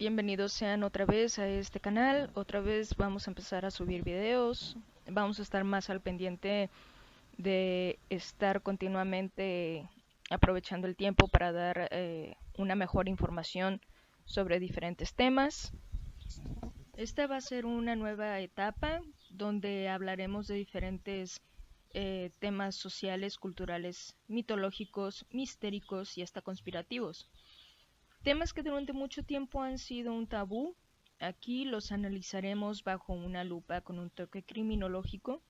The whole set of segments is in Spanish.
Bienvenidos sean otra vez a este canal. Otra vez vamos a empezar a subir videos. Vamos a estar más al pendiente de estar continuamente aprovechando el tiempo para dar una mejor información sobre diferentes temas. Esta va a ser una nueva etapa donde hablaremos de diferentes temas sociales, culturales, mitológicos, mistéricos y hasta conspirativos. Temas que durante mucho tiempo han sido un tabú, aquí los analizaremos bajo una lupa con un toque criminológico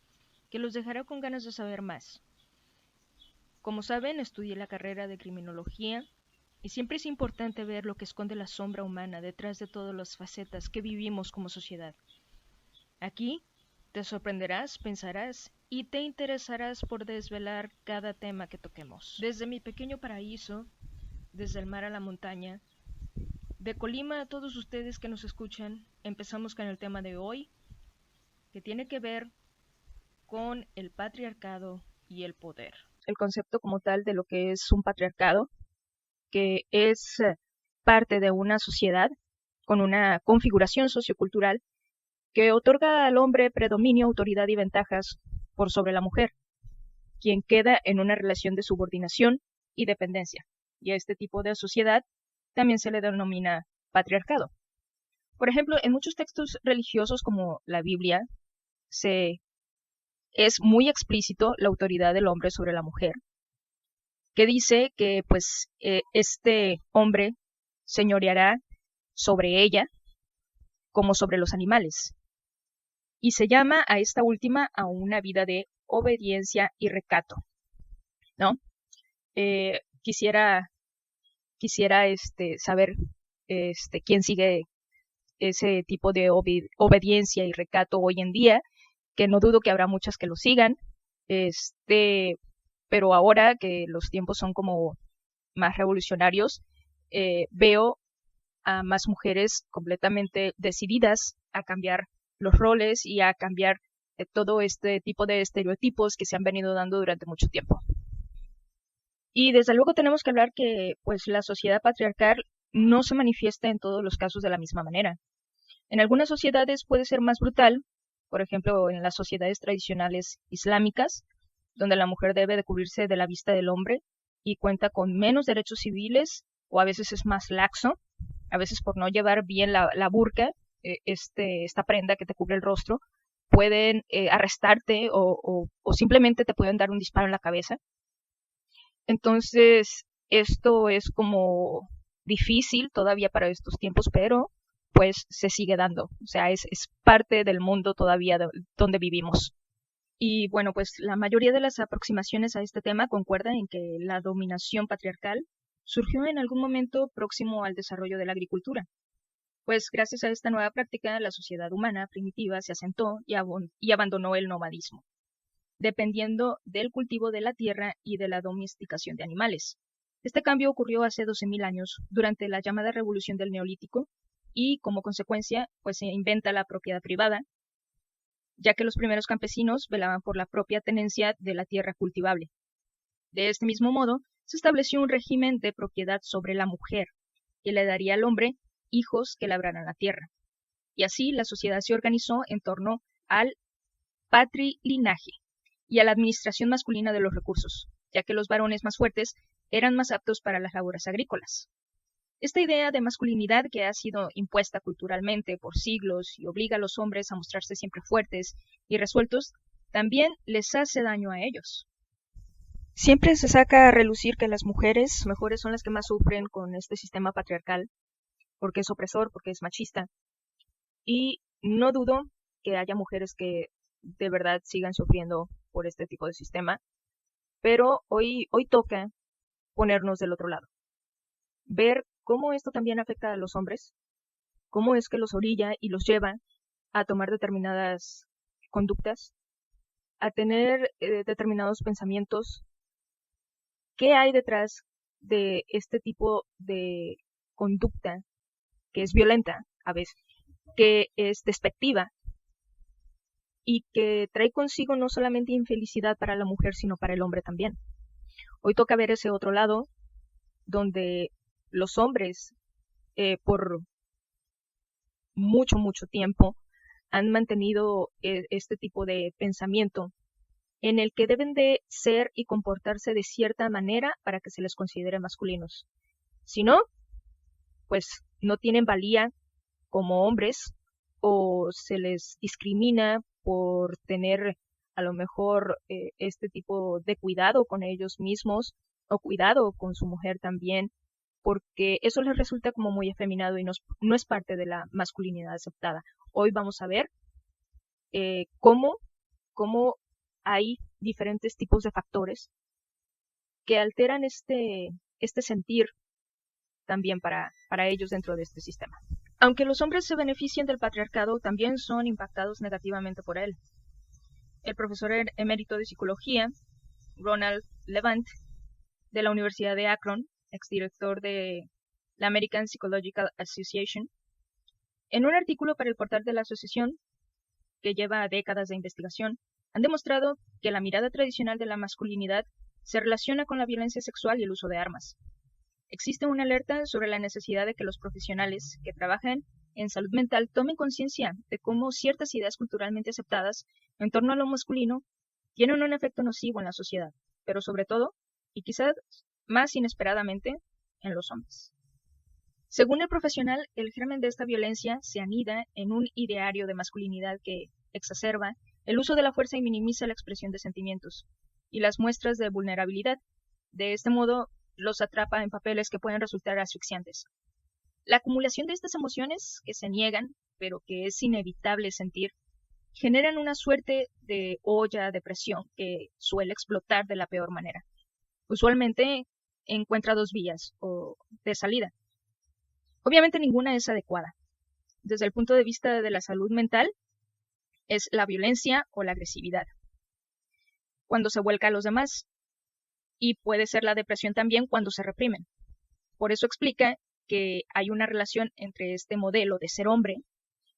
que los dejará con ganas de saber más. Como saben, estudié la carrera de criminología y siempre es importante ver lo que esconde la sombra humana detrás de todas las facetas que vivimos como sociedad. Aquí te sorprenderás, pensarás y te interesarás por desvelar cada tema que toquemos. Desde mi pequeño paraíso, desde el mar a la montaña, de Colima a todos ustedes que nos escuchan, empezamos con el tema de hoy, que tiene que ver con el patriarcado y el poder. El concepto como tal de lo que es un patriarcado, que es parte de una sociedad con una configuración sociocultural que otorga al hombre predominio, autoridad y ventajas por sobre la mujer, quien queda en una relación de subordinación y dependencia. Y a este tipo de sociedad también se le denomina patriarcado. Por ejemplo, en muchos textos religiosos como la Biblia es muy explícito la autoridad del hombre sobre la mujer, que dice que este hombre señoreará sobre ella como sobre los animales, y se llama a esta última a una vida de obediencia y recato, ¿no? Eh, quisiera quisiera saber quién sigue ese tipo de obediencia y recato hoy en día, que no dudo que habrá muchas que lo sigan, pero ahora que los tiempos son como más revolucionarios, veo a más mujeres completamente decididas a cambiar los roles y a cambiar todo este tipo de estereotipos que se han venido dando durante mucho tiempo. Y desde luego tenemos que hablar que pues la sociedad patriarcal no se manifiesta en todos los casos de la misma manera. En algunas sociedades puede ser más brutal, por ejemplo en las sociedades tradicionales islámicas, donde la mujer debe de cubrirse de la vista del hombre y cuenta con menos derechos civiles, o a veces es más laxo, a veces por no llevar bien la burka, esta prenda que te cubre el rostro, pueden arrestarte o simplemente te pueden dar un disparo en la cabeza. Entonces, esto es como difícil todavía para estos tiempos, pero pues se sigue dando. O sea, es parte del mundo todavía donde vivimos. Y bueno, pues la mayoría de las aproximaciones a este tema concuerdan en que la dominación patriarcal surgió en algún momento próximo al desarrollo de la agricultura. Pues gracias a esta nueva práctica, la sociedad humana primitiva se asentó y abandonó el nomadismo, dependiendo del cultivo de la tierra y de la domesticación de animales. Este cambio ocurrió hace 12.000 años, durante la llamada revolución del Neolítico, y como consecuencia, pues se inventa la propiedad privada, ya que los primeros campesinos velaban por la propia tenencia de la tierra cultivable. De este mismo modo, se estableció un régimen de propiedad sobre la mujer, que le daría al hombre hijos que labraran la tierra. Y así la sociedad se organizó en torno al patrilinaje y a la administración masculina de los recursos, ya que los varones más fuertes eran más aptos para las labores agrícolas. Esta idea de masculinidad que ha sido impuesta culturalmente por siglos y obliga a los hombres a mostrarse siempre fuertes y resueltos, también les hace daño a ellos. Siempre se saca a relucir que las mujeres mejores son las que más sufren con este sistema patriarcal, porque es opresor, porque es machista, y no dudo que haya mujeres que de verdad sigan sufriendo por este tipo de sistema, pero hoy toca ponernos del otro lado, ver cómo esto también afecta a los hombres, cómo es que los orilla y los lleva a tomar determinadas conductas, a tener determinados pensamientos, qué hay detrás de este tipo de conducta que es violenta a veces, que es despectiva y que trae consigo no solamente infelicidad para la mujer, sino para el hombre también. Hoy toca ver ese otro lado, donde los hombres, por mucho, mucho tiempo han mantenido este tipo de pensamiento en el que deben de ser y comportarse de cierta manera para que se les considere masculinos. Si no, pues no tienen valía como hombres o se les discrimina por tener a lo mejor este tipo de cuidado con ellos mismos o cuidado con su mujer también, porque eso les resulta como muy afeminado y no es parte de la masculinidad aceptada. Hoy vamos a ver cómo hay diferentes tipos de factores que alteran este sentir también para ellos dentro de este sistema. Aunque los hombres se benefician del patriarcado, también son impactados negativamente por él. El profesor emérito de psicología, Ronald Levant, de la Universidad de Akron, exdirector de la American Psychological Association, en un artículo para el portal de la asociación, que lleva décadas de investigación, han demostrado que la mirada tradicional de la masculinidad se relaciona con la violencia sexual y el uso de armas. Existe una alerta sobre la necesidad de que los profesionales que trabajan en salud mental tomen conciencia de cómo ciertas ideas culturalmente aceptadas en torno a lo masculino tienen un efecto nocivo en la sociedad, pero sobre todo, y quizás más inesperadamente, en los hombres. Según el profesional, el germen de esta violencia se anida en un ideario de masculinidad que exacerba el uso de la fuerza y minimiza la expresión de sentimientos y las muestras de vulnerabilidad. De este modo, los atrapa en papeles que pueden resultar asfixiantes. La acumulación de estas emociones, que se niegan, pero que es inevitable sentir, generan una suerte de olla de presión que suele explotar de la peor manera. Usualmente encuentra dos vías de salida. Obviamente ninguna es adecuada. Desde el punto de vista de la salud mental, es la violencia o la agresividad, cuando se vuelca a los demás, y puede ser la depresión también cuando se reprimen. Por eso explica que hay una relación entre este modelo de ser hombre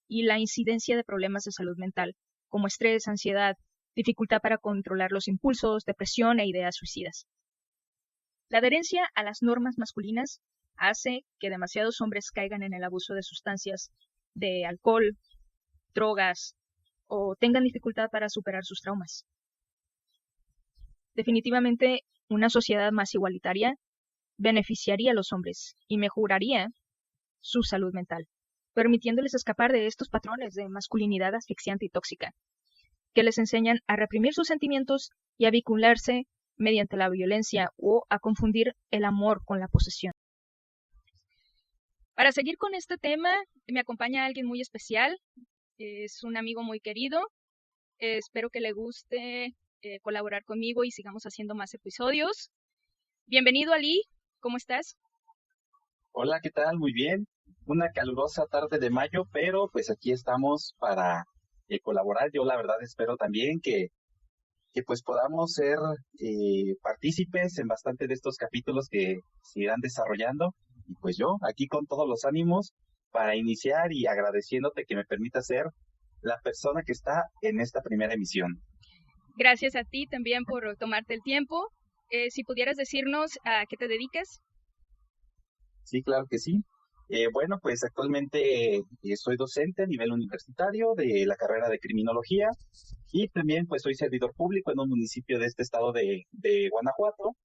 y la incidencia de problemas de salud mental, como estrés, ansiedad, dificultad para controlar los impulsos, depresión e ideas suicidas. La adherencia a las normas masculinas hace que demasiados hombres caigan en el abuso de sustancias, de alcohol, drogas, o tengan dificultad para superar sus traumas. Definitivamente, una sociedad más igualitaria beneficiaría a los hombres y mejoraría su salud mental, permitiéndoles escapar de estos patrones de masculinidad asfixiante y tóxica, que les enseñan a reprimir sus sentimientos y a vincularse mediante la violencia o a confundir el amor con la posesión. Para seguir con este tema, me acompaña alguien muy especial, es un amigo muy querido, espero que le guste colaborar conmigo y sigamos haciendo más episodios. Bienvenido, Ali, ¿cómo estás? Hola, ¿qué tal? Muy bien. Una calurosa tarde de mayo, pero pues aquí estamos para colaborar. Yo la verdad espero también que pues podamos ser partícipes en bastante de estos capítulos que se irán desarrollando. Y pues yo aquí con todos los ánimos para iniciar y agradeciéndote que me permita ser la persona que está en esta primera emisión. Gracias a ti también por tomarte el tiempo. Si pudieras decirnos a qué te dedicas. Sí, claro que sí. Bueno, pues actualmente soy docente a nivel universitario de la carrera de criminología y también pues soy servidor público en un municipio de este estado de Guanajuato,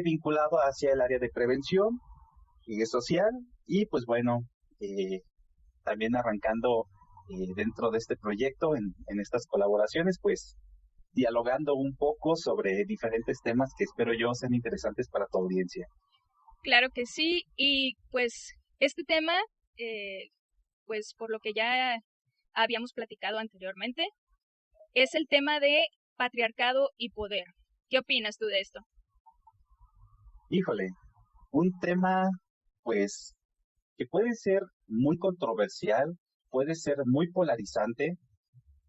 vinculado hacia el área de prevención y social y pues bueno, eh, también arrancando dentro de este proyecto en estas colaboraciones, pues dialogando un poco sobre diferentes temas que espero yo sean interesantes para tu audiencia. Claro que sí, y pues este tema, pues por lo que ya habíamos platicado anteriormente, es el tema de patriarcado y poder. ¿Qué opinas tú de esto? Híjole, un tema pues que puede ser muy controversial, puede ser muy polarizante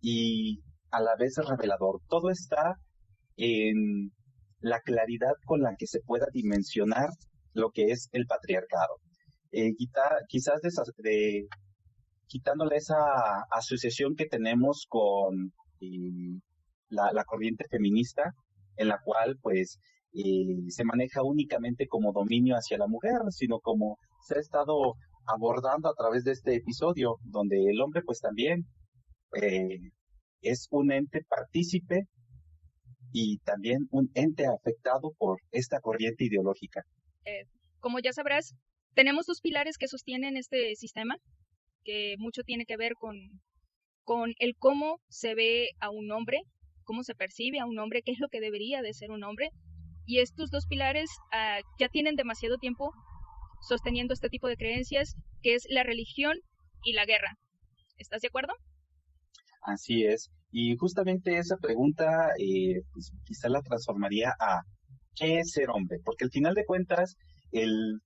y a la vez revelador. Todo está en la claridad con la que se pueda dimensionar lo que es el patriarcado. Quizás quitándole esa asociación que tenemos con la corriente feminista, en la cual pues se maneja únicamente como dominio hacia la mujer, sino como se ha estado abordando a través de este episodio, donde el hombre pues también eh, es un ente partícipe y también un ente afectado por esta corriente ideológica. Como ya sabrás, tenemos dos pilares que sostienen este sistema, que mucho tiene que ver con el cómo se ve a un hombre, cómo se percibe a un hombre, qué es lo que debería de ser un hombre. Y estos dos pilares ya tienen demasiado tiempo sosteniendo este tipo de creencias, que es la religión y la guerra. ¿Estás de acuerdo? Así es. Y justamente esa pregunta pues, quizá la transformaría a ¿qué es ser hombre? Porque al final de cuentas, el,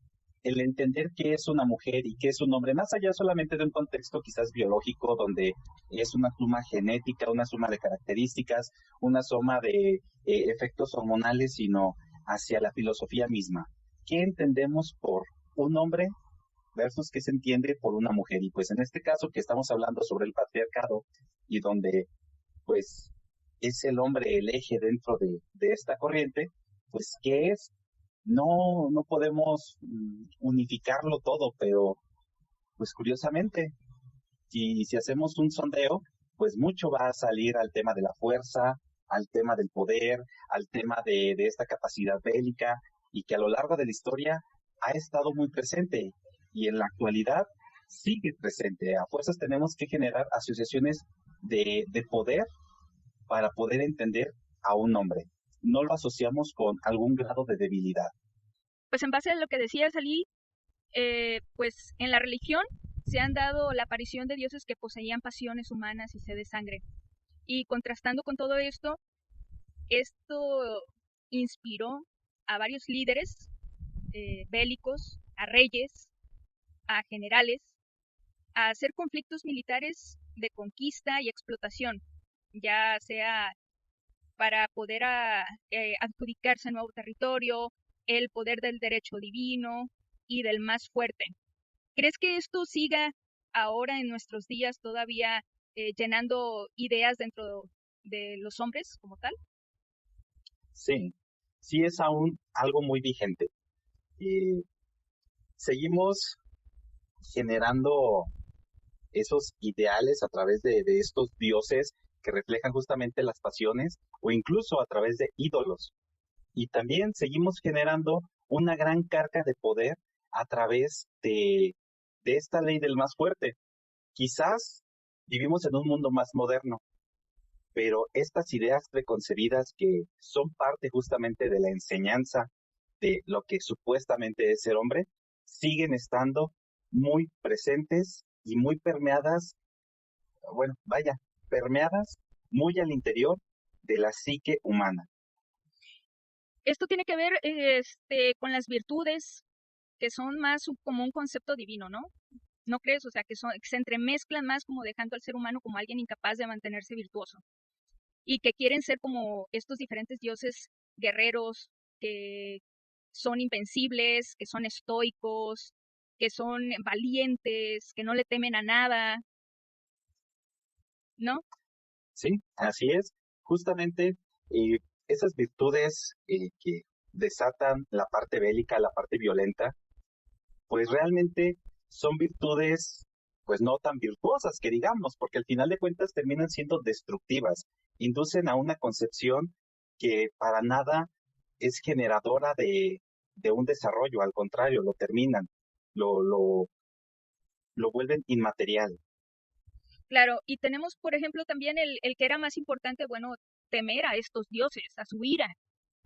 el entender qué es una mujer y qué es un hombre, más allá solamente de un contexto quizás biológico, donde es una suma genética, una suma de características, una suma de efectos hormonales, sino hacia la filosofía misma. ¿Qué entendemos por un hombre versus qué se entiende por una mujer? Y pues en este caso que estamos hablando sobre el patriarcado y donde pues es el hombre el eje dentro de esta corriente, pues ¿qué es? No podemos unificarlo todo, pero pues curiosamente, si hacemos un sondeo, pues mucho va a salir al tema de la fuerza, al tema del poder, al tema de esta capacidad bélica, y que a lo largo de la historia ha estado muy presente y en la actualidad sigue presente. A fuerzas tenemos que generar asociaciones de poder para poder entender a un hombre. No lo asociamos con algún grado de debilidad. Pues en base a lo que decías, Ali, pues en la religión se han dado la aparición de dioses que poseían pasiones humanas y sed de sangre. Y contrastando con todo esto inspiró a varios líderes bélicos, a reyes, a generales, a hacer conflictos militares de conquista y explotación, ya sea para poder adjudicarse nuevo territorio, el poder del derecho divino y del más fuerte. ¿Crees que esto siga ahora en nuestros días todavía llenando ideas dentro de los hombres como tal? Sí, sí es aún algo muy vigente. Y seguimos generando esos ideales a través de estos dioses que reflejan justamente las pasiones o incluso a través de ídolos. Y también seguimos generando una gran carga de poder a través de esta ley del más fuerte. Quizás vivimos en un mundo más moderno, pero estas ideas preconcebidas que son parte justamente de la enseñanza de lo que supuestamente es ser hombre, siguen estando muy presentes y muy permeadas, bueno, vaya, permeadas muy al interior de la psique humana. Esto tiene que ver con las virtudes que son más como un concepto divino, ¿no? ¿No crees? O sea, que se entremezclan más como dejando al ser humano como alguien incapaz de mantenerse virtuoso y que quieren ser como estos diferentes dioses guerreros que son invencibles, que son estoicos, que son valientes, que no le temen a nada, ¿no? Sí, así es. Justamente eh, esas virtudes que desatan la parte bélica, la parte violenta, pues realmente son virtudes pues no tan virtuosas que digamos, porque al final de cuentas terminan siendo destructivas, inducen a una concepción que para nada es generadora de un desarrollo, al contrario, lo terminan, lo, lo, lo vuelven inmaterial. Claro, y tenemos, por ejemplo, también el que era más importante, bueno, temer a estos dioses, a su ira,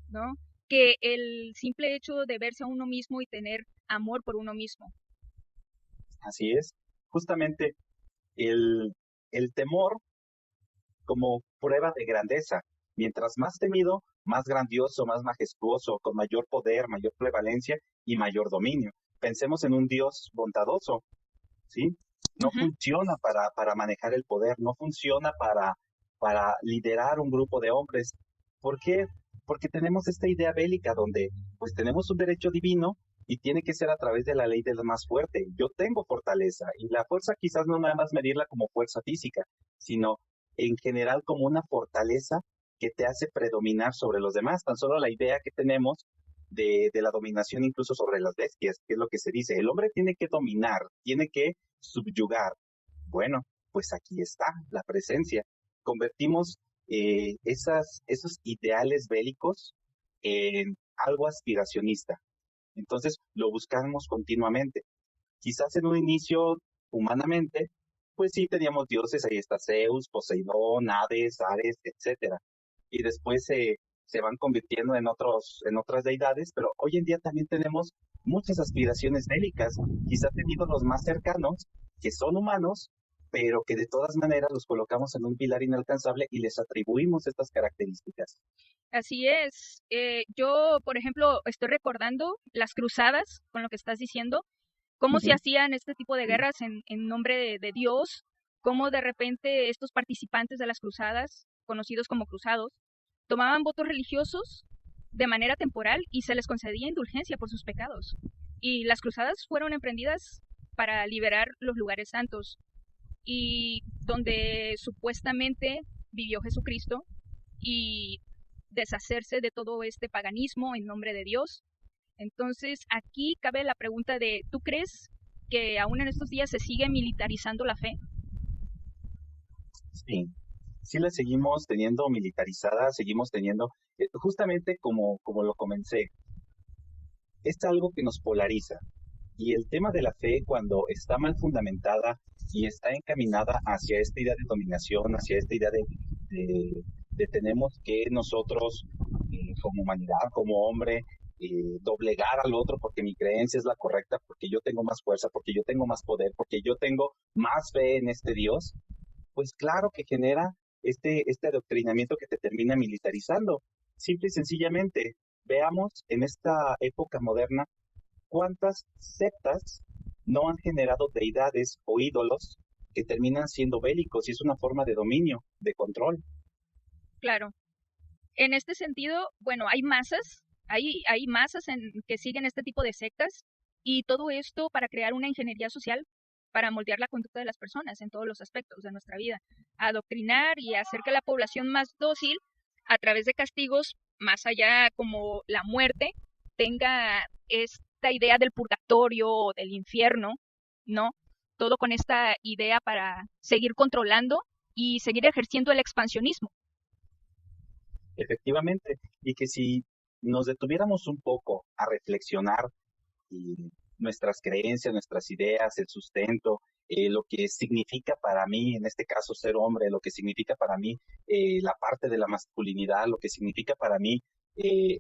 ¿no? Que el simple hecho de verse a uno mismo y tener amor por uno mismo. Así es, justamente el, el temor como prueba de grandeza. Mientras más temido, más grandioso, más majestuoso, con mayor poder, mayor prevalencia y mayor dominio. Pensemos en un Dios bondadoso, ¿sí? No Ujú. funciona para manejar el poder, no funciona para liderar un grupo de hombres. ¿Por qué? Porque tenemos esta idea bélica donde pues tenemos un derecho divino y tiene que ser a través de la ley del más fuerte. Yo tengo fortaleza y la fuerza quizás no nada más medirla como fuerza física, sino en general como una fortaleza que te hace predominar sobre los demás. Tan solo la idea que tenemos de la dominación incluso sobre las bestias, que es lo que se dice. El hombre tiene que dominar, tiene que subyugar. Bueno, pues aquí está la presencia. Convertimos esos ideales bélicos en algo aspiracionista. Entonces lo buscamos continuamente. Quizás en un inicio, humanamente, pues sí teníamos dioses, ahí está Zeus, Poseidón, Hades, Ares, etcétera. Y después se van convirtiendo en otras deidades, pero hoy en día también tenemos muchas aspiraciones bélicas, quizás tenido los más cercanos, que son humanos, pero que de todas maneras los colocamos en un pilar inalcanzable y les atribuimos estas características. Así es. Yo, por ejemplo, estoy recordando las cruzadas, con lo que estás diciendo, cómo se Ujú. hacían este tipo de guerras en nombre de Dios, cómo de repente estos participantes de las cruzadas, conocidos como cruzados, tomaban votos religiosos de manera temporal y se les concedía indulgencia por sus pecados. Y las cruzadas fueron emprendidas para liberar los lugares santos y donde supuestamente vivió Jesucristo y deshacerse de todo este paganismo en nombre de Dios. Entonces, aquí cabe la pregunta de, ¿tú crees que aún en estos días se sigue militarizando la fe? Sí, sí la seguimos teniendo militarizada, seguimos teniendo, justamente como lo comencé, es algo que nos polariza. Y el tema de la fe, cuando está mal fundamentada y está encaminada hacia esta idea de dominación, hacia esta idea de tenemos que nosotros, como humanidad, como hombre, doblegar al otro porque mi creencia es la correcta, porque yo tengo más fuerza, porque yo tengo más poder, porque yo tengo más fe en este Dios, pues claro que genera este adoctrinamiento que te termina militarizando. Simple y sencillamente, veamos en esta época moderna cuántas sectas no han generado deidades o ídolos que terminan siendo bélicos y es una forma de dominio, de control. Claro. En este sentido, bueno, hay masas que siguen este tipo de sectas y todo esto para crear una ingeniería social para moldear la conducta de las personas en todos los aspectos de nuestra vida, adoctrinar y hacer que la población más dócil a través de castigos más allá como la muerte tenga esta idea del purgatorio o del infierno, ¿no? Todo con esta idea para seguir controlando y seguir ejerciendo el expansionismo. Efectivamente, y que si nos detuviéramos un poco a reflexionar y nuestras creencias, nuestras ideas, el sustento, lo que significa para mí, en este caso, ser hombre, lo que significa para mí la parte de la masculinidad, lo que significa para mí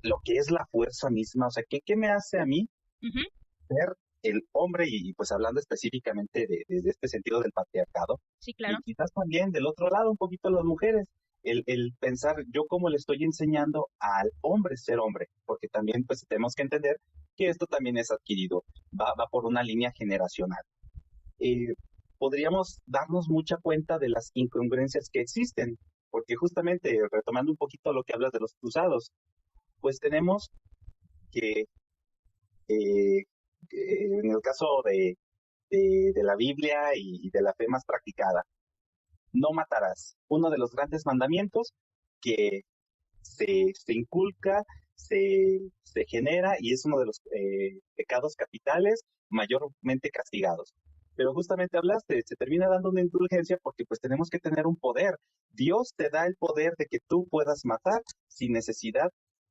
lo que es la fuerza misma, o sea, ¿qué me hace a mí Ujú. ser el hombre y pues hablando específicamente de este sentido del patriarcado Sí, y claro. quizás también del otro lado un poquito las mujeres, el pensar yo cómo le estoy enseñando al hombre ser hombre, porque también pues tenemos que entender que esto también es adquirido, va por una línea generacional. Eh, Podríamos darnos mucha cuenta de las incongruencias que existen, porque justamente retomando un poquito lo que hablas de los cruzados, pues tenemos que eh, en el caso de la Biblia y de la fe más practicada, no matarás. Uno de los grandes mandamientos que se inculca, se genera y es uno de los pecados capitales mayormente castigados. Pero justamente hablaste, se termina dando una indulgencia porque pues tenemos que tener un poder. Dios te da el poder de que tú puedas matar sin necesidad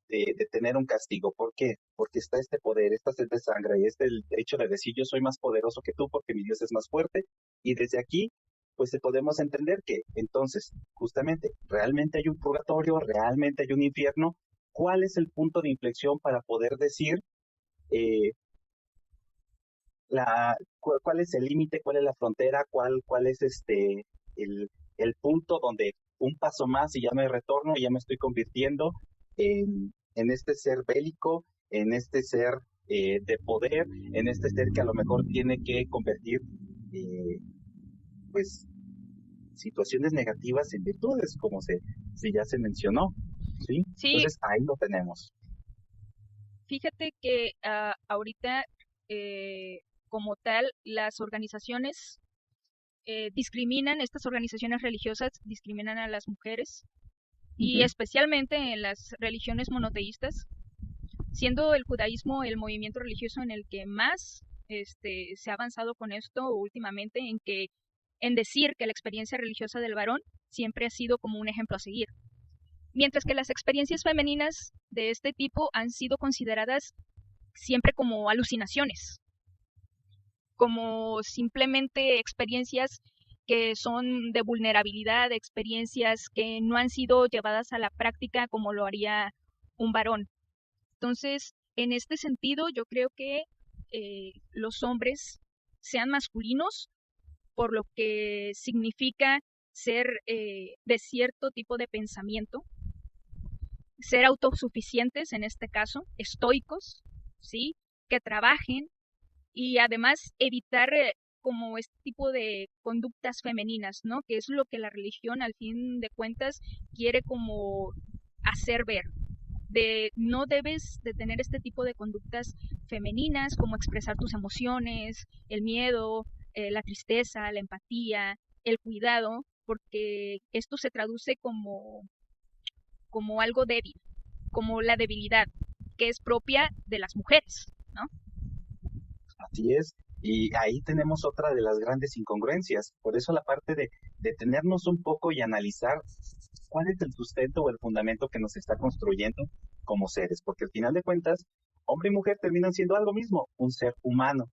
de tener un castigo. ¿Por qué? Porque está este poder, esta sed de sangre y este el hecho de decir yo soy más poderoso que tú porque mi Dios es más fuerte. Y desde aquí pues podemos entender que entonces, justamente, realmente hay un purgatorio, realmente hay un infierno. ¿Cuál es el punto de inflexión para poder decir eh, cuál es el límite, cuál es la frontera, cuál es el, el punto donde un paso más y ya no hay retorno y ya me estoy convirtiendo en este ser bélico, en este ser de poder, en este ser que a lo mejor tiene que convertir eh, pues situaciones negativas en virtudes, como se ya se mencionó, ¿sí? Sí, Entonces ahí lo tenemos. fíjate que ahorita como tal las organizaciones estas organizaciones religiosas discriminan a las mujeres y Ujú. especialmente en las religiones monoteístas siendo el judaísmo el movimiento religioso en el que más se ha avanzado con esto últimamente, en decir que la experiencia religiosa del varón siempre ha sido como un ejemplo a seguir. Mientras que las experiencias femeninas de este tipo han sido consideradas siempre como alucinaciones, como simplemente experiencias que son de vulnerabilidad, experiencias que no han sido llevadas a la práctica como lo haría un varón. Entonces, en este sentido, yo creo que los hombres sean masculinos, por lo que significa ser de cierto tipo de pensamiento, ser autosuficientes en este caso, estoicos, ¿sí? Que trabajen y además evitar como este tipo de conductas femeninas, ¿no? Que es lo que la religión al fin de cuentas quiere como hacer ver. No debes de tener este tipo de conductas femeninas como expresar tus emociones, el miedo, la tristeza, la empatía, el cuidado, porque esto se traduce como algo débil, como la debilidad que es propia de las mujeres, ¿no? Así es. Y ahí tenemos otra de las grandes incongruencias. Por eso la parte de detenernos un poco y analizar cuál es el sustento o el fundamento que nos está construyendo como seres. Porque al final de cuentas, hombre y mujer terminan siendo algo mismo, un ser humano.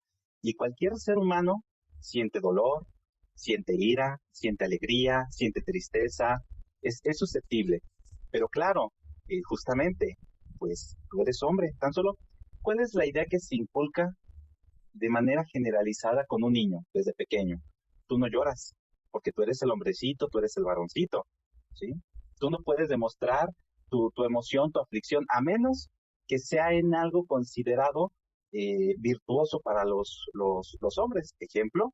Y cualquier ser humano siente dolor, siente ira, siente alegría, siente tristeza, es susceptible. Pero claro, justamente, pues tú eres hombre. Tan solo, ¿cuál es la idea que se inculca de manera generalizada con un niño desde pequeño? Tú no lloras, porque tú eres el hombrecito, tú eres el varoncito, ¿sí? Tú no puedes demostrar tu emoción, tu aflicción, a menos que sea en algo considerado virtuoso para los hombres. Ejemplo,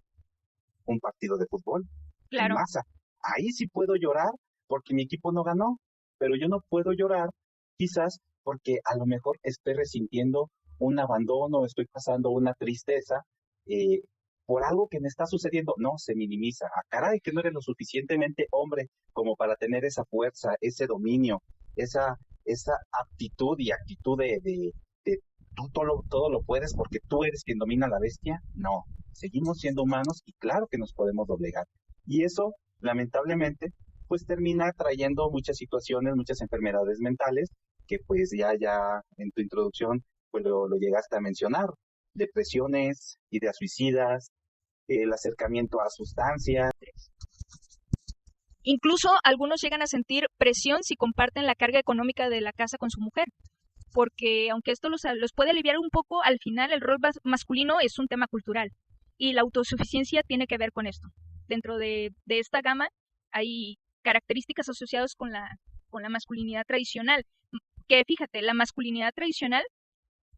un partido de fútbol en Claro, masa. Ahí sí puedo llorar porque mi equipo no ganó, pero yo no puedo llorar quizás porque a lo mejor estoy resintiendo un abandono, estoy pasando una tristeza eh, por algo que me está sucediendo. No, se minimiza. A caray, que no eres lo suficientemente hombre como para tener esa fuerza, ese dominio, esa aptitud y actitud de tú todo lo puedes porque tú eres quien domina la bestia. No, seguimos siendo humanos y claro que nos podemos doblegar. Y eso, lamentablemente, pues termina trayendo muchas situaciones, muchas enfermedades mentales, que pues ya en tu introducción pues lo llegaste a mencionar. Depresiones, ideas suicidas, el acercamiento a sustancias. incluso algunos llegan a sentir presión si comparten la carga económica de la casa con su mujer, porque aunque esto los puede aliviar un poco, al final el rol masculino es un tema cultural y la autosuficiencia tiene que ver con esto. Dentro de esta gama hay características asociadas con la masculinidad tradicional, que fíjate, la masculinidad tradicional,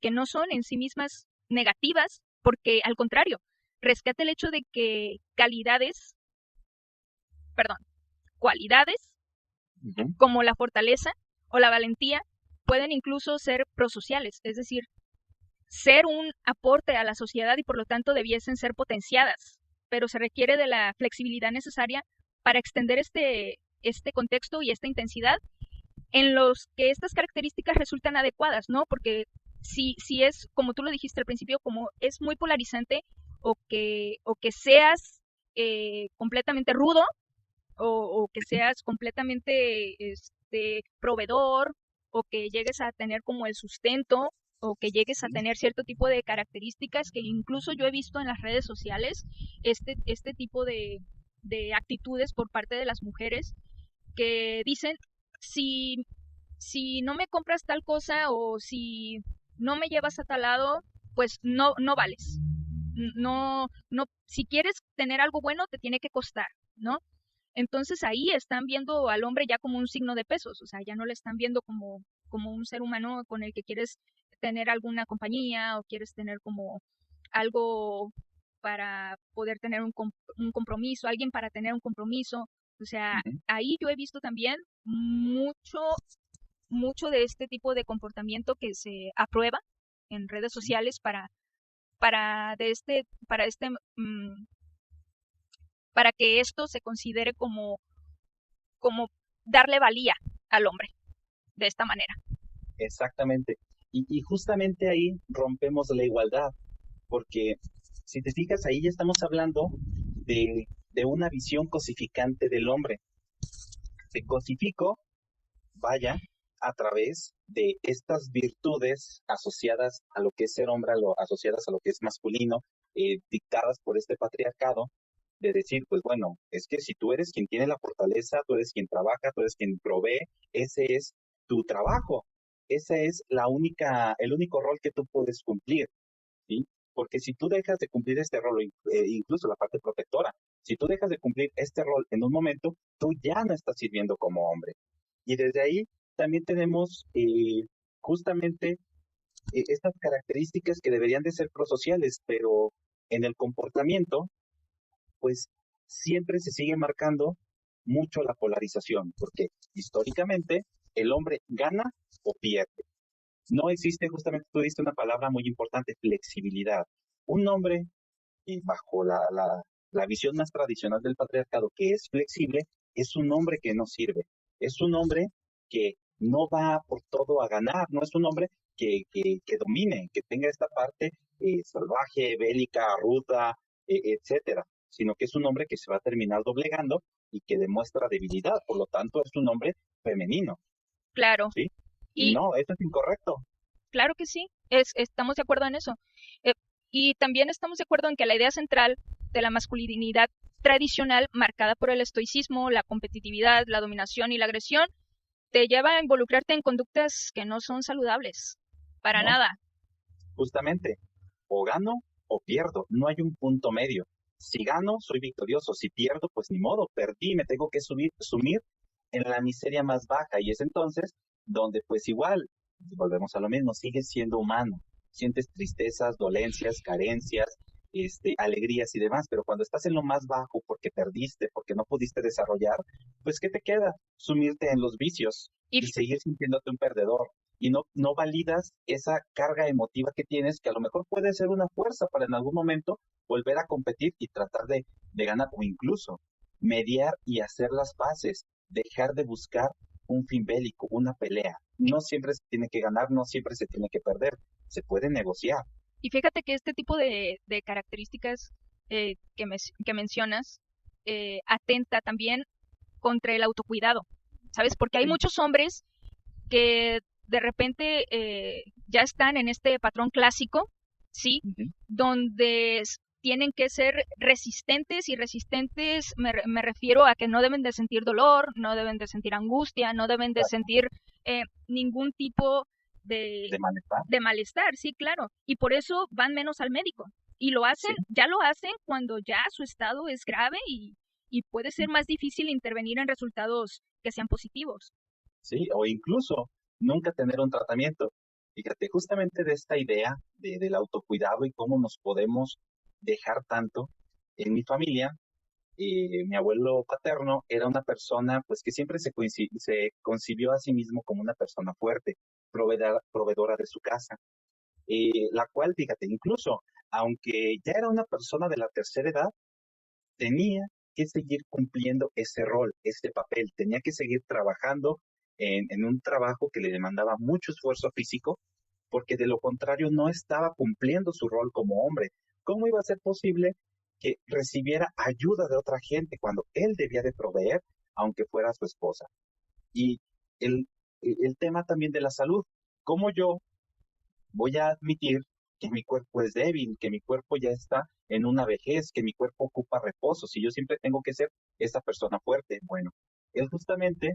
que no son en sí mismas negativas, porque al contrario, rescata el hecho de que perdón, cualidades Uh-huh. como la fortaleza o la valentía pueden incluso ser prosociales, es decir, ser un aporte a la sociedad y por lo tanto debiesen ser potenciadas, pero se requiere de la flexibilidad necesaria para extender este contexto y esta intensidad en los que estas características resultan adecuadas, ¿no? Porque si es, como tú lo dijiste al principio, como es muy polarizante o que seas completamente rudo o que seas completamente proveedor o que llegues a tener como el sustento o que llegues a tener cierto tipo de características que incluso yo he visto en las redes sociales, este tipo de actitudes por parte de las mujeres que dicen, si, si no me compras tal cosa o si no me llevas a tal lado, pues no vales. No, si quieres tener algo bueno, te tiene que costar, ¿no? Entonces ahí están viendo al hombre ya como un signo de pesos, o sea, ya no le están viendo como un ser humano con el que quieres tener alguna compañía o quieres tener como algo para poder tener un compromiso, alguien para tener un compromiso. O sea, Uh-huh. ahí yo he visto también mucho de este tipo de comportamiento que se aprueba en redes sociales para para que esto se considere como darle valía al hombre de esta manera. Exactamente. Y justamente ahí rompemos la igualdad, porque si te fijas, ahí ya estamos hablando de una visión cosificante del hombre. Te cosifico, vaya, a través de estas virtudes asociadas a lo que es ser hombre, asociadas a lo que es masculino, dictadas por este patriarcado, de decir, pues bueno, es que si tú eres quien tiene la fortaleza, tú eres quien trabaja, tú eres quien provee, ese es tu trabajo, ese es el único rol que tú puedes cumplir, ¿sí? Porque si tú dejas de cumplir este rol, incluso la parte protectora, si tú dejas de cumplir este rol en un momento, tú ya no estás sirviendo como hombre. Y desde ahí también tenemos justamente estas características que deberían de ser prosociales, pero en el comportamiento, pues siempre se sigue marcando mucho la polarización, porque históricamente el hombre gana o pierde. No existe, justamente tú diste una palabra muy importante, flexibilidad. Un hombre, bajo la visión más tradicional del patriarcado, que es flexible, es un hombre que no sirve. Es un hombre que no va por todo a ganar, no es un hombre que domine, que tenga esta parte salvaje, bélica, ruda, etcétera, sino que es un hombre que se va a terminar doblegando y que demuestra debilidad, por lo tanto es un hombre femenino, Claro. ¿sí? Y Y no, eso es incorrecto. claro que sí, estamos de acuerdo en eso. Eh, y también estamos de acuerdo en que la idea central de la masculinidad tradicional, marcada por el estoicismo, la competitividad, la dominación y la agresión, te lleva a involucrarte en conductas que no son saludables, para ¿No? nada. Justamente, o gano o pierdo, no hay un punto medio. Si gano, soy victorioso, si pierdo, pues ni modo, perdí, me tengo que sumir en la miseria más baja y es entonces donde pues igual, volvemos a lo mismo, sigues siendo humano, sientes tristezas, dolencias, carencias, alegrías y demás, pero cuando estás en lo más bajo porque perdiste, porque no pudiste desarrollar, pues ¿qué te queda? Sumirte en los vicios Y y seguir sintiéndote un perdedor y no validas esa carga emotiva que tienes, que a lo mejor puede ser una fuerza para en algún momento volver a competir y tratar de ganar, o incluso mediar y hacer las paces, dejar de buscar un fin bélico, una pelea. No siempre se tiene que ganar, no siempre se tiene que perder, se puede negociar. Y fíjate que este tipo de características que mencionas atenta también contra el autocuidado, ¿sabes? Porque hay Sí. muchos hombres que de repente ya están en este patrón clásico, ¿sí? Ujú. Donde tienen que ser resistentes y resistentes me refiero a que no deben de sentir dolor, no deben de sentir angustia, no deben de sentir ningún tipo de, De malestar, de malestar, sí, claro. Y por eso van menos al médico. Y lo hacen, sí, ya lo hacen cuando ya su estado es grave y puede ser más difícil intervenir en resultados que sean positivos. sí, o incluso nunca tener un tratamiento. Fíjate, justamente de esta idea del autocuidado y cómo nos podemos dejar tanto, en mi familia, mi abuelo paterno era una persona pues que siempre se concibió a sí mismo como una persona fuerte, proveedora de su casa, la cual, fíjate, incluso aunque ya era una persona de la tercera edad, tenía que seguir cumpliendo ese rol, ese papel, tenía que seguir trabajando en un trabajo que le demandaba mucho esfuerzo físico, porque de lo contrario no estaba cumpliendo su rol como hombre. ¿Cómo iba a ser posible que recibiera ayuda de otra gente cuando él debía de proveer, aunque fuera su esposa? Y el, el tema también de la salud, ¿cómo yo voy a admitir que mi cuerpo es débil, que mi cuerpo ya está en una vejez, que mi cuerpo ocupa reposo, si yo siempre tengo que ser esa persona fuerte? Bueno, él justamente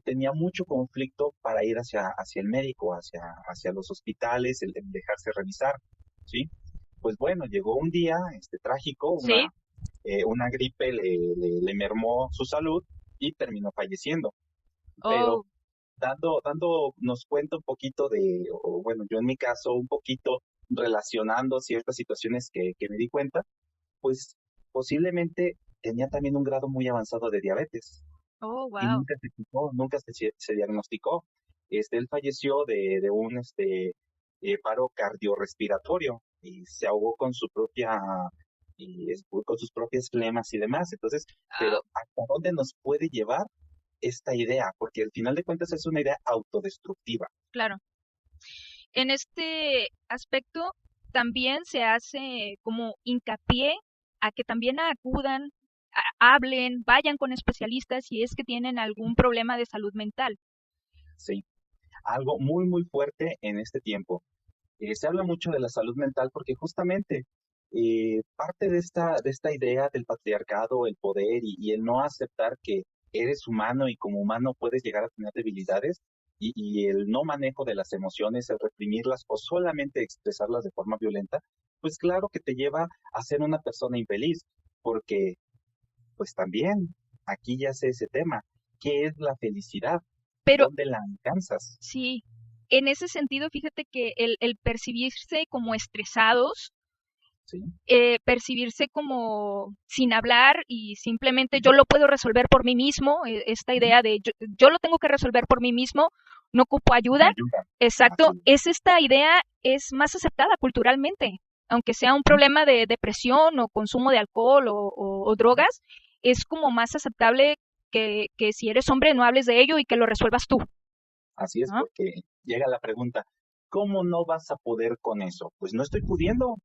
tenía mucho conflicto para ir hacia el médico, hacia los hospitales, el dejarse revisar, ¿sí? Pues bueno, llegó un día trágico, Sí. una gripe le mermó su salud y terminó falleciendo. Pero Oh, dándonos cuenta un poquito o bueno, yo en mi caso, un poquito relacionando ciertas situaciones que me di cuenta, pues posiblemente tenía también un grado muy avanzado de diabetes oh, y wow. nunca se diagnosticó. Él falleció de un paro cardiorrespiratorio y se ahogó con sus propias flemas y demás. Entonces, Ah, pero ¿hasta dónde nos puede llevar esta idea? Porque al final de cuentas es una idea autodestructiva. claro. En este aspecto también se hace como hincapié a que también acudan, hablen, vayan con especialistas si es que tienen algún problema de salud mental. Sí, algo muy, muy fuerte en este tiempo. Se habla mucho de la salud mental porque justamente parte de esta idea del patriarcado, el poder y el no aceptar que eres humano y como humano puedes llegar a tener debilidades y el no manejo de las emociones, el reprimirlas o solamente expresarlas de forma violenta, pues claro que te lleva a ser una persona infeliz, porque pues también aquí ya sé ese tema, ¿qué es la felicidad? Pero ¿Dónde la alcanzas? sí, en ese sentido, fíjate que el percibirse como estresados, ¿Sí? percibirse como sin hablar y simplemente yo lo puedo resolver por mí mismo, esta Ujú. idea de yo lo tengo que resolver por mí mismo, no ocupo Me ayuda, ayuda. exacto, Así es esta idea es más aceptada culturalmente, aunque sea un es. problema de depresión o consumo de alcohol o drogas, es como más aceptable que si eres hombre no hables de ello y que lo resuelvas tú, Así es, ¿no? porque llega la pregunta, ¿cómo no vas a poder con eso? Pues no estoy pudiendo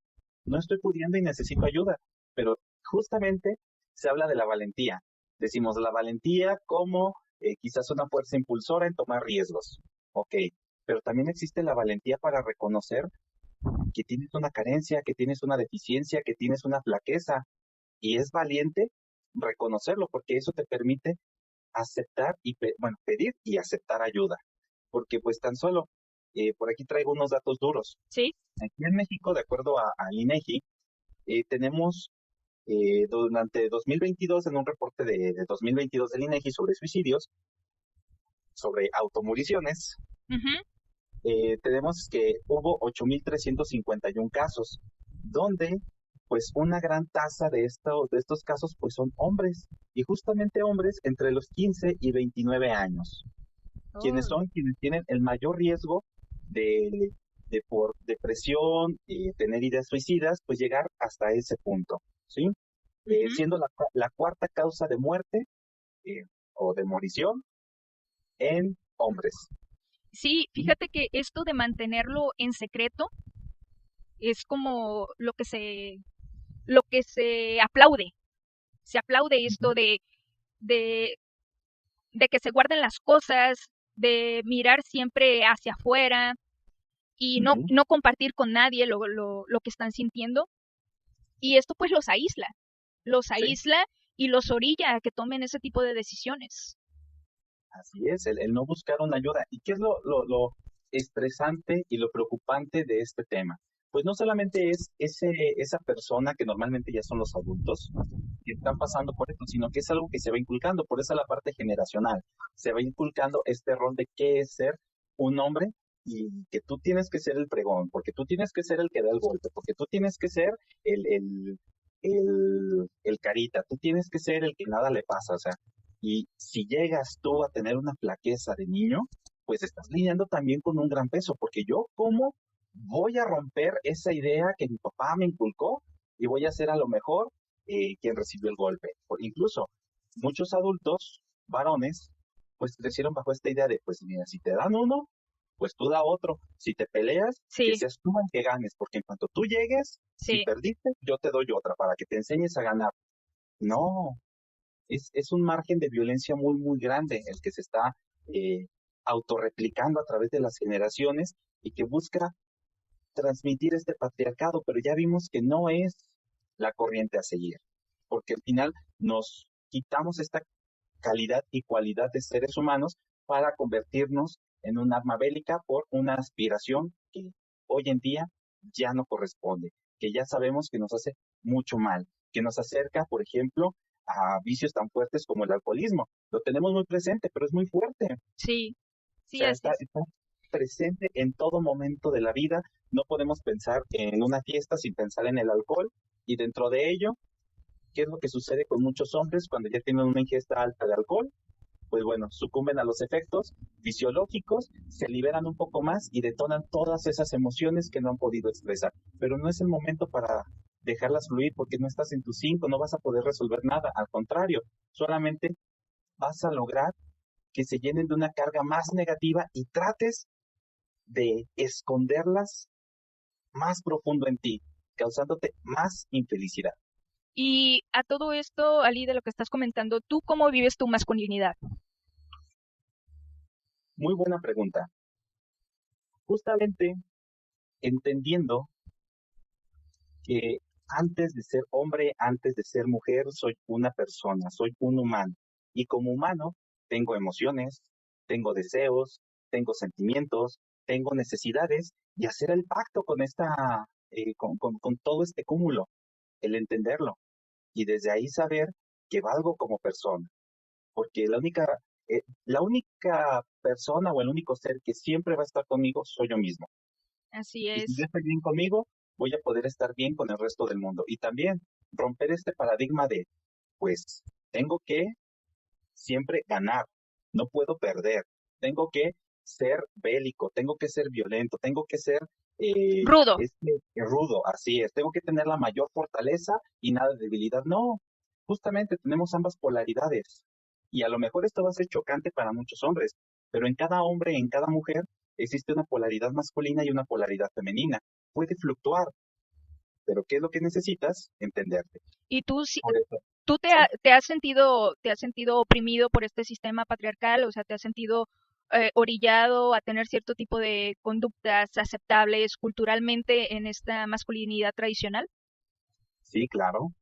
y necesito ayuda. Pero justamente se habla de la valentía. Decimos la valentía como quizás una fuerza impulsora en tomar riesgos. Ok, pero también existe la valentía para reconocer que tienes una carencia, que tienes una deficiencia, que tienes una flaqueza. Y es valiente reconocerlo porque eso te permite aceptar y, bueno, pedir y aceptar ayuda. Porque pues tan solo, por aquí traigo unos datos duros. Sí. Aquí en México, de acuerdo al INEGI, tenemos durante 2022, en un reporte de 2022 del INEGI sobre suicidios, sobre automoriciones, Ujú. tenemos que hubo 8.351 casos, donde pues una gran tasa de estos casos pues son hombres, y justamente hombres entre los 15 y 29 años, quienes Oh. son quienes tienen el mayor riesgo de, por depresión y tener ideas suicidas, pues llegar hasta ese punto, ¿sí? Ujú. Siendo la cuarta causa de muerte eh, o de morición en hombres. Sí, ¿Sí? fíjate que esto de mantenerlo en secreto es como lo que se aplaude. Se aplaude esto de, de que se guarden las cosas, de mirar siempre hacia afuera y Ujú. no compartir con nadie lo que están sintiendo. Y esto pues los Sí, aísla y los orilla a que tomen ese tipo de decisiones. así es, el no buscar una ayuda. ¿Y qué es lo estresante y lo preocupante de este tema? Pues no solamente es esa persona que normalmente ya son los adultos que están pasando por esto, sino que es algo que se va inculcando, por eso la parte generacional, se va inculcando este rol de qué es ser un hombre y que tú tienes que ser el pregón, porque tú tienes que ser el que da el golpe, porque tú tienes que ser el, el, el carita, tú tienes que ser el que nada le pasa, o sea, y si llegas tú a tener una flaqueza de niño, pues estás lidiando también con un gran peso, porque yo cómo voy a romper esa idea que mi papá me inculcó y voy a ser a lo mejor quien recibió el golpe. Incluso muchos adultos, varones, pues crecieron bajo esta idea de, pues mira, si te dan uno, pues tú da otro. Si te peleas, que Sí, seas tú el que ganes, porque en cuanto tú llegues, si sí. perdiste, yo te doy otra para que te enseñes a ganar. No, es un margen de violencia muy, muy grande el que se está eh, autorreplicando a través de las generaciones y que busca transmitir este patriarcado, pero ya vimos que no es la corriente a seguir, porque al final nos quitamos esta calidad y cualidad de seres humanos para convertirnos en un arma bélica por una aspiración que hoy en día ya no corresponde, que ya sabemos que nos hace mucho mal, que nos acerca, por ejemplo, a vicios tan fuertes como el alcoholismo. Lo tenemos muy presente, pero es muy fuerte. Sí, O sí, sea, así es. está presente en todo momento de la vida. No podemos pensar en una fiesta sin pensar en el alcohol. Y dentro de ello, ¿qué es lo que sucede con muchos hombres cuando ya tienen una ingesta alta de alcohol? Pues bueno, sucumben a los efectos fisiológicos, se liberan un poco más y detonan todas esas emociones que no han podido expresar. Pero no es el momento para dejarlas fluir porque no estás en tus cinco, no vas a poder resolver nada. Al contrario, solamente vas a lograr que se llenen de una carga más negativa y trates de esconderlas más profundo en ti, causándote más infelicidad. Y a todo esto, Ali, de lo que estás comentando, ¿tú cómo vives tu masculinidad? Muy buena pregunta. Justamente entendiendo que antes de ser hombre, antes de ser mujer, soy una persona, soy un humano. Y como humano, tengo emociones, tengo deseos, tengo sentimientos, tengo necesidades, y hacer el pacto con con todo este cúmulo, el entenderlo, y desde ahí saber que valgo como persona. Porque la única persona o el único ser que siempre va a estar conmigo soy yo mismo. Así Y si yo es. estoy bien conmigo, voy a poder estar bien con el resto del mundo. Y también romper este paradigma de, pues, tengo que siempre ganar, no puedo perder, tengo que ser bélico, tengo que ser violento, tengo que ser Rudo. rudo, así es, tengo que tener la mayor fortaleza y nada de debilidad. No, justamente tenemos ambas polaridades. Y a lo mejor esto va a ser chocante para muchos hombres, pero en cada hombre, en cada mujer, existe una polaridad masculina y una polaridad femenina. Puede fluctuar, pero ¿qué es lo que necesitas? Entenderte. ¿Y tú, si- Por eso, tú sí. te has sentido oprimido por este sistema patriarcal? O sea, ¿te has sentido orillado a tener cierto tipo de conductas aceptables culturalmente en esta masculinidad tradicional? Sí, claro.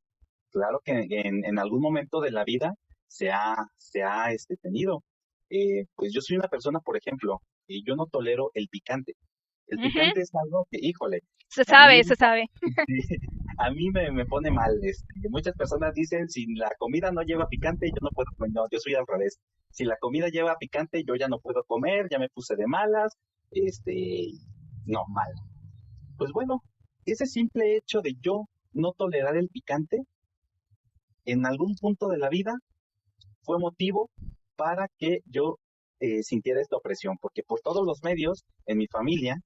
Claro que en algún momento de la vida se ha tenido. Pues yo soy una persona, por ejemplo, y yo no tolero el picante. El Ujú. picante es algo que, híjole, Se a mí, sabe, se sabe. a mí me pone mal. Muchas personas dicen, si la comida no lleva picante, yo no puedo comer. No, yo soy al revés. Si la comida lleva picante, yo ya no puedo comer, ya me puse de malas, no, mal. Pues bueno, ese simple hecho de yo no tolerar el picante, en algún punto de la vida fue motivo para que yo sintiera esta opresión, porque por todos los medios, en mi familia,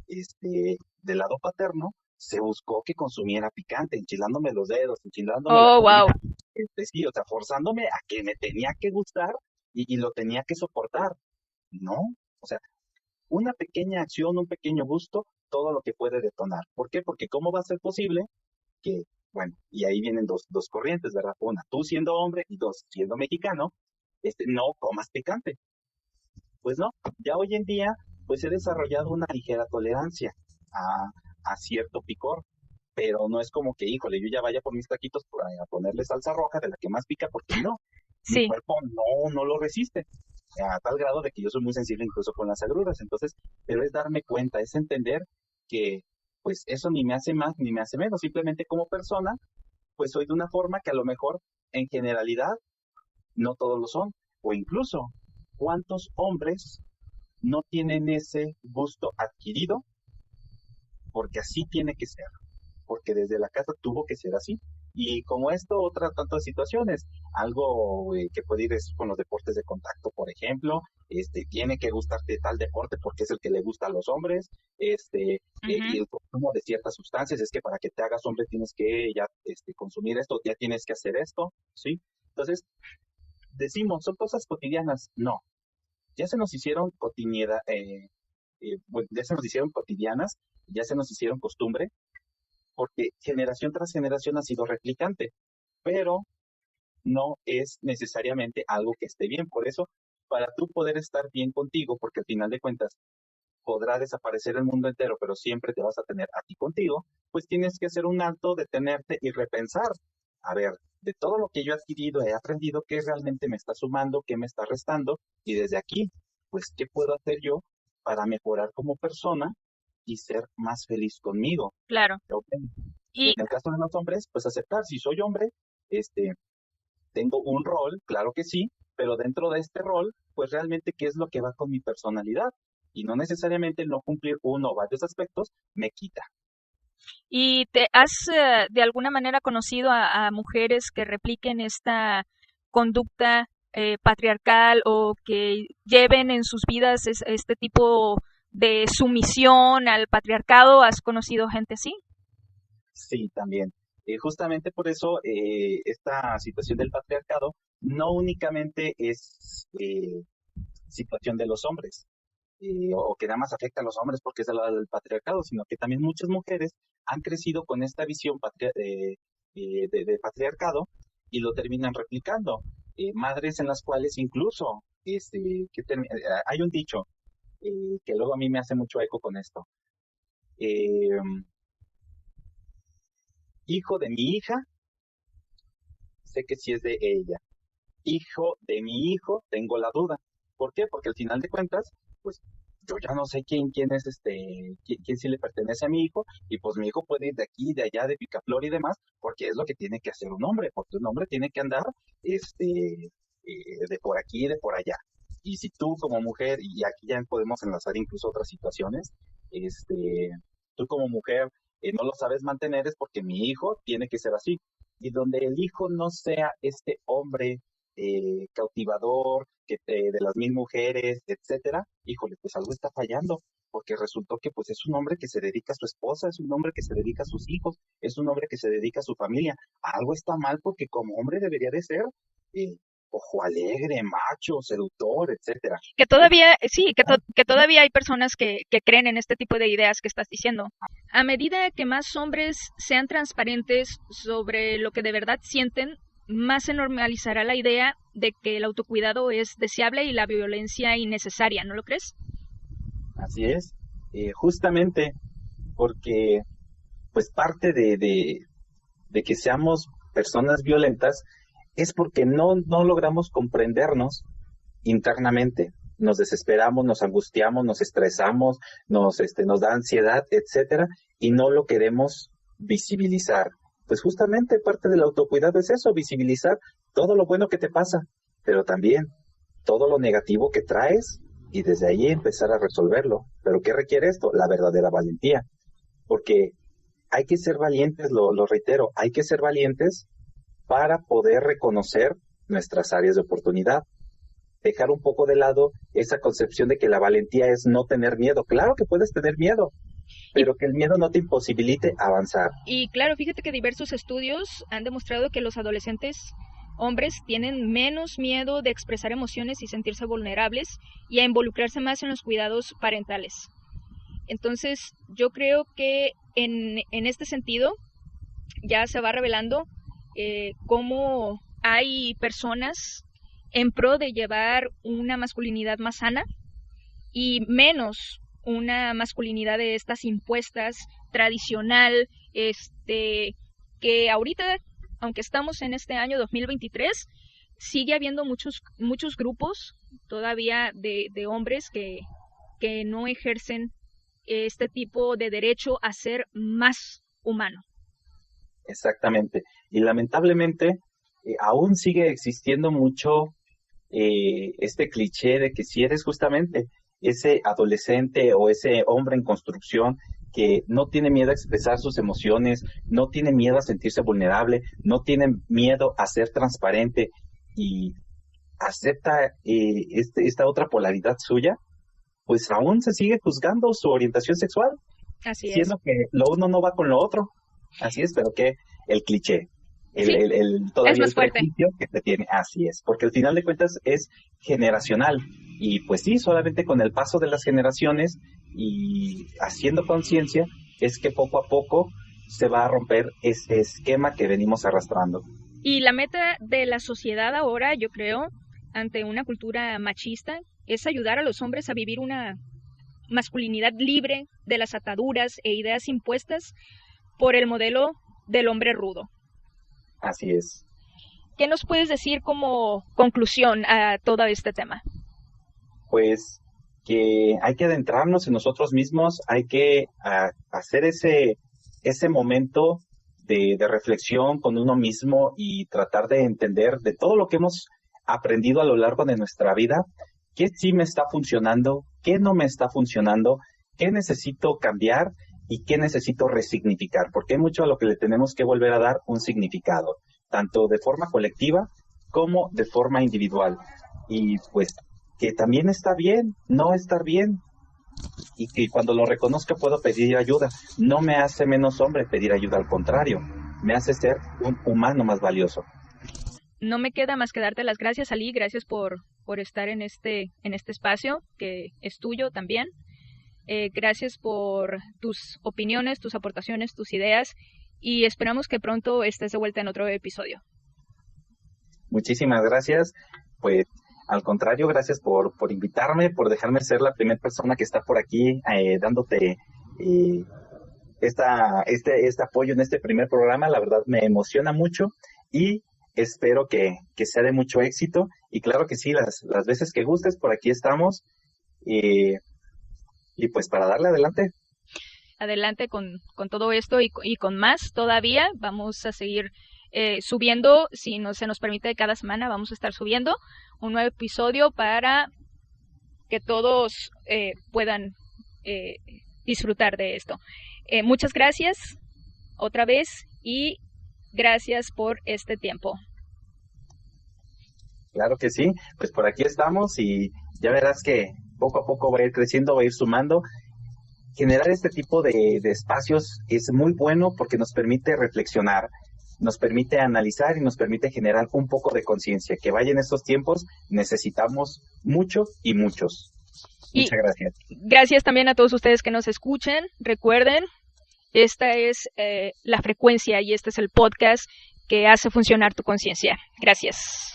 del lado paterno, se buscó que consumiera picante, enchilándome los dedos, enchilándome la Oh, comida, wow. sí, o sea, forzándome a que me tenía que gustar y lo tenía que soportar. No, o sea, una pequeña acción, un pequeño gusto, todo lo que puede detonar. ¿Por qué? Porque ¿cómo va a ser posible que, bueno, y ahí vienen dos corrientes, ¿verdad? Una, tú siendo hombre y dos, siendo mexicano, no comas picante. Pues no, ya hoy en día, pues he desarrollado una ligera tolerancia a, a cierto picor, pero no es como que, híjole, yo ya vaya por mis taquitos a ponerle salsa roja de la que más pica, porque no, mi Sí. cuerpo no lo resiste, a tal grado de que yo soy muy sensible incluso con las agruras. Entonces, pero es darme cuenta, es entender que, pues eso ni me hace más ni me hace menos, simplemente como persona, pues soy de una forma que a lo mejor en generalidad no todos lo son, o incluso cuántos hombres no tienen ese gusto adquirido porque así tiene que ser, porque desde la casa tuvo que ser así. Y como esto, otras tantas situaciones, algo que puede ir es con los deportes de contacto, por ejemplo, tiene que gustarte tal deporte porque es el que le gusta a los hombres, y Ujú. el consumo de ciertas sustancias, es que para que te hagas hombre tienes que ya consumir esto, ya tienes que hacer esto, ¿sí? Entonces, decimos, son cosas cotidianas, no, ya se nos hicieron bueno, ya se nos hicieron cotidianas, ya se nos hicieron costumbre, porque generación tras generación ha sido replicante, pero no es necesariamente algo que esté bien. Por eso, para tú poder estar bien contigo, porque al final de cuentas podrá desaparecer el mundo entero, pero siempre te vas a tener a ti contigo, pues tienes que hacer un alto, detenerte y repensar. A ver, de todo lo que yo he adquirido, he aprendido qué realmente me está sumando, qué me está restando, y desde aquí, pues, ¿qué puedo hacer yo para mejorar como persona y ser más feliz conmigo? Claro. Ok. En Y el caso de los hombres, pues aceptar, si soy hombre, este, tengo un rol, claro que sí, pero dentro de este rol, pues realmente qué es lo que va con mi personalidad. Y no necesariamente el no cumplir uno o varios aspectos me quita. ¿Y te has de alguna manera conocido a mujeres que repliquen esta conducta patriarcal o que lleven en sus vidas este tipo de sumisión al patriarcado? ¿Has conocido gente así? Sí, también. Justamente por eso esta situación del patriarcado no únicamente es situación de los hombres. o que nada más afecta a los hombres porque es del patriarcado, sino que también muchas mujeres han crecido con esta visión de patriarcado y lo terminan replicando. Madres en las cuales incluso hay un dicho que luego a mí me hace mucho eco con esto. Eh, Hijo de mi hija, sé que sí es de ella. Hijo de mi hijo, tengo la duda. ¿Por qué? Porque al final de cuentas, pues yo ya no sé quién es quién sí le pertenece a mi hijo, y pues mi hijo puede ir de aquí, de allá, de picaflor y demás, porque es lo que tiene que hacer un hombre, porque un hombre tiene que andar de por aquí y de por allá. Y si tú como mujer, y aquí ya podemos enlazar incluso otras situaciones, tú como mujer no lo sabes mantener, es porque mi hijo tiene que ser así. Y donde el hijo no sea este hombre cautivador, de las mil mujeres, etcétera, híjole, pues algo está fallando, porque resultó que pues es un hombre que se dedica a su esposa, es un hombre que se dedica a sus hijos, es un hombre que se dedica a su familia. Algo está mal porque como hombre debería de ser eh, ojo alegre, macho, seductor, etcétera. Que todavía, sí, que todavía hay personas que creen en este tipo de ideas que estás diciendo. A medida que más hombres sean transparentes sobre lo que de verdad sienten, más se normalizará la idea de que el autocuidado es deseable y la violencia innecesaria, ¿no lo crees? Así es, justamente porque pues parte de que seamos personas violentas es porque no logramos comprendernos internamente. Nos desesperamos, nos angustiamos, nos estresamos, nos da ansiedad, etcétera, y no lo queremos visibilizar. Pues justamente parte del autocuidado es eso, visibilizar todo lo bueno que te pasa, pero también todo lo negativo que traes y desde ahí empezar a resolverlo. ¿Pero qué requiere esto? La verdadera valentía, porque hay que ser valientes, lo reitero, hay que ser valientes para poder reconocer nuestras áreas de oportunidad. Dejar un poco de lado esa concepción de que la valentía es no tener miedo. Claro que puedes tener miedo, pero que el miedo no te imposibilite avanzar. Y claro, fíjate que diversos estudios han demostrado que los adolescentes hombres tienen menos miedo de expresar emociones y sentirse vulnerables y a involucrarse más en los cuidados parentales. Entonces, yo creo que en este sentido ya se va revelando cómo hay personas en pro de llevar una masculinidad más sana y menos una masculinidad de estas impuestas, tradicional, que ahorita, aunque estamos en este año 2023, sigue habiendo muchos grupos todavía de hombres que no ejercen este tipo de derecho a ser más humano. Exactamente. Y lamentablemente aún sigue existiendo mucho este cliché de que si eres justamente ese adolescente o ese hombre en construcción que no tiene miedo a expresar sus emociones, no tiene miedo a sentirse vulnerable, no tiene miedo a ser transparente y acepta esta otra polaridad suya, pues aún se sigue juzgando su orientación sexual, Así es. siendo que lo uno no va con lo otro. Así es, pero que el cliché, Sí, es todavía más el fuerte. prejuicio que se tiene, así es, porque al final de cuentas es generacional y pues sí, solamente con el paso de las generaciones y haciendo conciencia es que poco a poco se va a romper ese esquema que venimos arrastrando. Y la meta de la sociedad ahora, yo creo, ante una cultura machista, es ayudar a los hombres a vivir una masculinidad libre de las ataduras e ideas impuestas por el modelo del hombre rudo. Así es. ¿Qué nos puedes decir como conclusión a todo este tema? Pues que hay que adentrarnos en nosotros mismos, hay que hacer ese momento de reflexión con uno mismo y tratar de entender de todo lo que hemos aprendido a lo largo de nuestra vida, qué sí me está funcionando, qué no me está funcionando, qué necesito cambiar y qué necesito resignificar, porque hay mucho a lo que le tenemos que volver a dar un significado, tanto de forma colectiva como de forma individual. Y pues que también está bien no estar bien y que cuando lo reconozca puedo pedir ayuda. No me hace menos hombre pedir ayuda, al contrario, me hace ser un humano más valioso. No me queda más que darte las gracias, Ali, gracias por por estar en este espacio que es tuyo también. Gracias por tus opiniones, tus aportaciones, tus ideas y esperamos que pronto estés de vuelta en otro episodio. Muchísimas gracias. Pues al contrario, gracias por invitarme, por dejarme ser la primera persona que está por aquí dándote este apoyo en este primer programa. La verdad me emociona mucho y espero que sea de mucho éxito. Y claro que sí, las veces que gustes, por aquí estamos. Y pues para darle adelante. Adelante con todo esto y con más todavía. Vamos a seguir subiendo, si no se nos permite, cada semana vamos a estar subiendo un nuevo episodio para que todos puedan disfrutar de esto. Muchas gracias otra vez y gracias por este tiempo. Claro que sí, pues por aquí estamos y ya verás que poco a poco va a ir creciendo, va a ir sumando. Generar este tipo de espacios es muy bueno porque nos permite reflexionar, nos permite analizar y nos permite generar un poco de conciencia. Que vaya en estos tiempos, necesitamos mucho y muchos. Muchas gracias. Gracias también a todos ustedes que nos escuchen. Recuerden, esta es la frecuencia y este es el podcast que hace funcionar tu conciencia. Gracias.